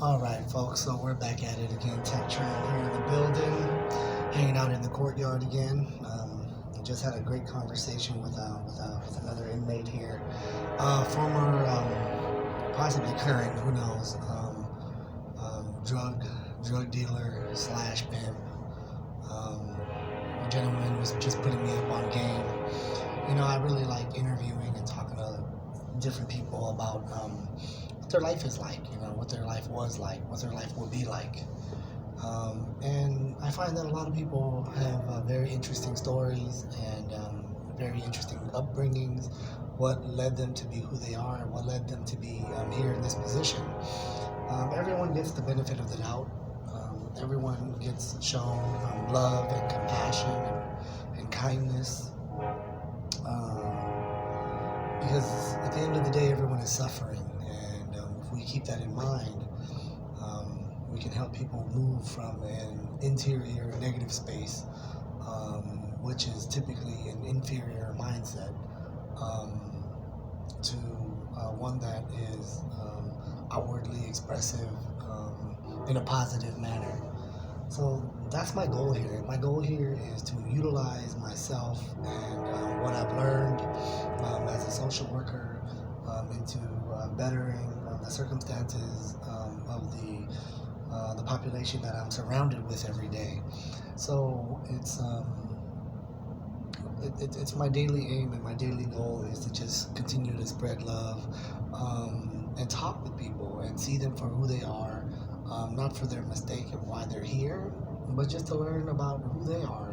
All right, folks. So we're back at it again. Tech Trend here in the building, hanging out in the courtyard again. Just had a great conversation with another inmate here, former, possibly current, who knows, drug dealer slash pimp. The gentleman was just putting me up on game. I really like interviewing and talking to different people about what their life is like, what their life was like, what their life will be like. And I find that a lot of people have very interesting stories and very interesting upbringings, what led them to be who they are, and what led them to be here in this position. Everyone gets the benefit of the doubt. Everyone gets shown love and compassion and kindness. Because at the end of the day, everyone is suffering, and if we keep that in mind, we can help people move from an interior negative space, which is typically an inferior mindset, to one that is outwardly expressive in a positive manner. So that's my goal here. My goal here is to utilize myself and what I've learned as a social worker into bettering the circumstances of the population that I'm surrounded with every day. So it's my daily aim and my daily goal is to just continue to spread love and talk with people and see them for who they are. Not for their mistake and why they're here, but just to learn about who they are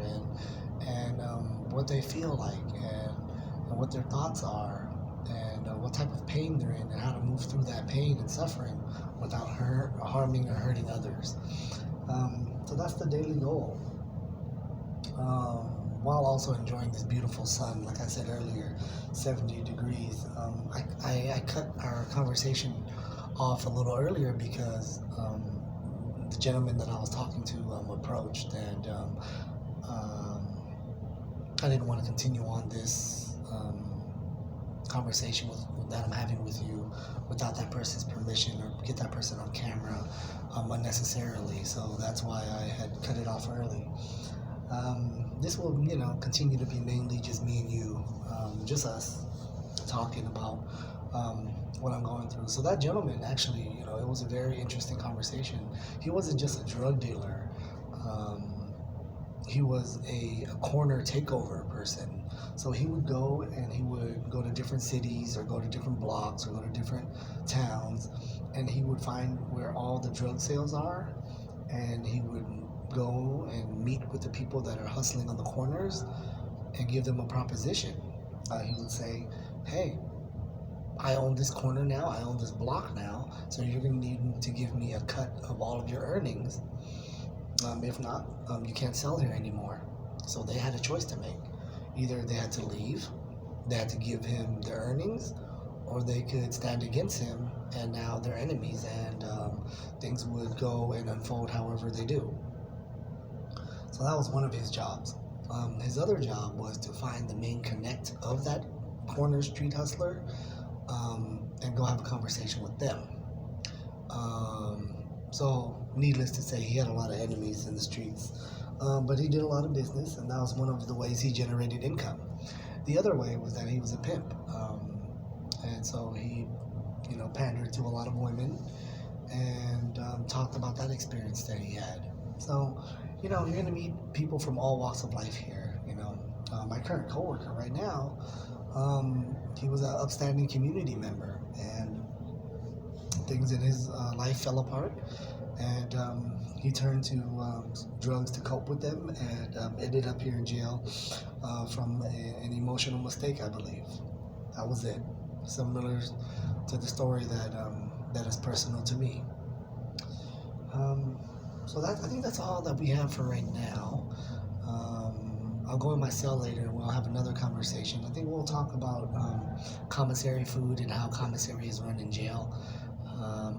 and what they feel like and what their thoughts are and what type of pain they're in and how to move through that pain and suffering without harming or hurting others. So that's the daily goal. While also enjoying this beautiful sun, like I said earlier, 70 degrees. I cut our conversation off a little earlier because the gentleman that I was talking to approached, and I didn't want to continue on this conversation that I'm having with you without that person's permission or get that person on camera unnecessarily. So that's why I had cut it off early. This will, continue to be mainly just me and you, just us talking about what I'm going through. So that gentleman, actually, it was a very interesting conversation. He wasn't just a drug dealer. He was a corner takeover person. So he would go to different cities or go to different blocks or go to different towns, and he would find where all the drug sales are, and he would go and meet with the people that are hustling on the corners and give them a proposition. He would say, hey, I own this corner now, I own this block now, so you're going to need to give me a cut of all of your earnings. If not, you can't sell here anymore. So they had a choice to make. Either they had to leave, they had to give him their earnings, or they could stand against him, and now they're enemies, and things would go and unfold however they do. So that was one of his jobs. His other job was to find the main connect of that corner street hustler, and go have a conversation with them. So needless to say, he had a lot of enemies in the streets, but he did a lot of business, and that was one of the ways he generated income. The other way was that he was a pimp, and so he, pandered to a lot of women and talked about that experience that he had. So, you're going to meet people from all walks of life here. My current coworker right now, he was an upstanding community member, and things in his life fell apart, and he turned to drugs to cope with them, and ended up here in jail from an emotional mistake, I believe. That was it. Similar to the story that is personal to me. So I think that's all that we have for right now. I'll go in my cell later and we'll have another conversation. I think we'll talk about commissary food and how commissary is run in jail.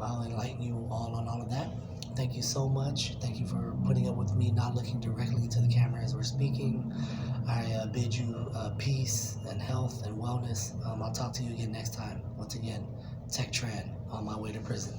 I'll enlighten you all on all of that. Thank you so much. Thank you for putting up with me not looking directly into the camera as we're speaking. I bid you peace and health and wellness. I'll talk to you again next time. Once again, Tech Trend on my way to prison.